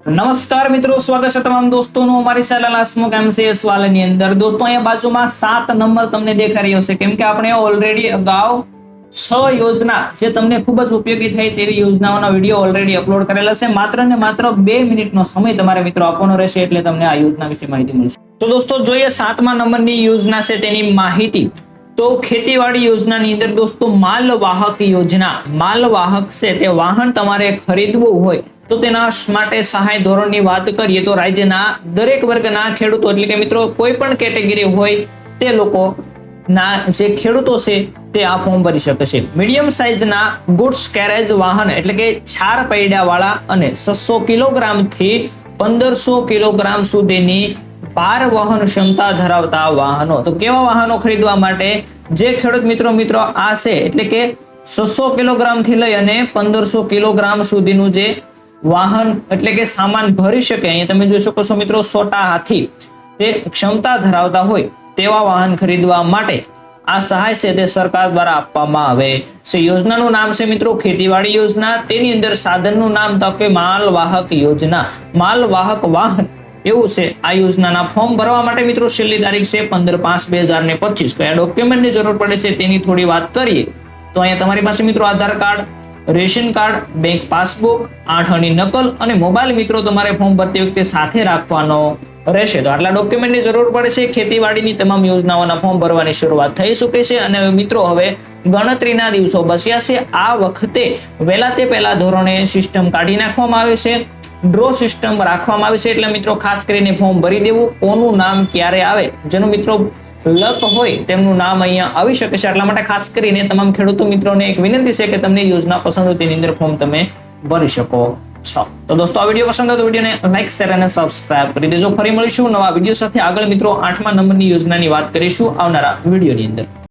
નમસ્કાર મિત્રો, સ્વાગત છે તમામ દોસ્તોનું અમારી ચેનલ હસમુખ એમસીએસ વાળાની અંદર। દોસ્તો અહીંયા બાજુમાં 7 નંબર તમને દેખાઈ રહ્યો છે, કેમ કે આપણે ઓલરેડી અગાઉ 6 યોજના જે તમને ખૂબ જ ઉપયોગી થાય તેવી યોજનાઓનો વિડીયો ઓલરેડી અપલોડ કરેલા છે। માત્ર ને માત્ર 2 મિનિટનો સમય તમારે મિત્રો આપવાનો રહેશે, એટલે તમને આ યોજના વિશે માહિતી મળશે। તો દોસ્તો જોઈએ 7મા નંબરની યોજના છે તેની માહિતી। તો ખેતીવાડી યોજનાની અંદર દોસ્તો માલવાહક યોજના, માલવાહક છે તે વાહન તમારે ખરીદવું હોય તો તેના માટે સહાય ધોરણની વાત કરીએ તો રાજ્યના દરેક વર્ગના ખેડૂતો એટલે કે મિત્રો કોઈ પણ કેટેગરી હોય તે લોકો ના જે ખેડૂતો છે તે આ ફોર્મ ભરી શકે છે। મીડિયમ સાઇઝના ગુડ્સ કેરેજ વાહન એટલે કે 4 પૈડા વાળા અને 600 કિલોગ્રામ થી 1500 કિલોગ્રામ સુધીની ભાર વહન ક્ષમતા ધરાવતા વાહનો। તો કેવા વાહનો ખરીદવા માટે જે ખેડૂત મિત્રો આ છે એટલે કે 600 કિલોગ્રામ થી લઈ અને 1500 કિલોગ્રામ સુધીનું જે વાહન એટલે કે સામાન ભરી શકે, અહીંયા તમે જોઈ શકો છો મિત્રો છોટા હાથી તે ક્ષમતા ધરાવતા હોય તેવા વાહન ખરીદવા માટે આ સહાય છે તે સરકાર દ્વારા આપવામાં આવે છે। યોજનાનું નામ છે મિત્રો ખેતીવાડી યોજના। તેની અંદર સાધનનું નામ તો કે માલવાહક યોજના, માલવાહક વાહન એવું છે। આ યોજનાના ફોર્મ ભરવા માટે મિત્રો છેલ્લી તારીખ છે 15/5/2025। કયા ડોક્યુમેન્ટની જરૂર પડે છે તેની થોડી વાત કરીએ તો અહીંયા તમારી પાસે મિત્રો Aadhaar card, ration card, bank passbook, 8 આની નકલ અને મોબાઈલ મિત્રો તમારે ફોર્મ ભરતી વખતે સાથે રાખવાનો રહેશે। તો આટલા ડોક્યુમેન્ટની જરૂર પડે છે। ખેતીવાડીની તમામ યોજનાઓના ફોર્મ ભરવાની શરૂઆત થઈ ચૂકી છે અને મિત્રો હવે ગણતરીના દિવસો બચ્યા છે। આ વખતે વહેલા તે પહેલા ધોરણે સિસ્ટમ કાઢી નાખવામાં આવે છે, ડ્રો સિસ્ટમ રાખવામાં આવે છે, એટલે મિત્રો ખાસ કરીને ફોર્મ ભરી દેવું। કોનું નામ ક્યારે આવે, જેનું મિત્રો લક હોય તેમનું નામ અહીંયા આવી શકે છે, એટલા માટે ખાસ કરીને તમામ ખેડૂતો મિત્રોને એક વિનંતી છે કે તમને યોજના પસંદ હોય તેની અંદર ફોર્મ તમે ભરી શકો છો। તો દોસ્તો આ વિડીયો પસંદ હોય તો વિડીયોને લાઈક, શેર અને સબસ્ક્રાઇબ કરી દેજો। ફરી મળીશું નવા વિડીયો સાથે। આગળ મિત્રો 8મા નંબરની યોજનાની વાત કરીશું આવનારા વિડીયોની અંદર।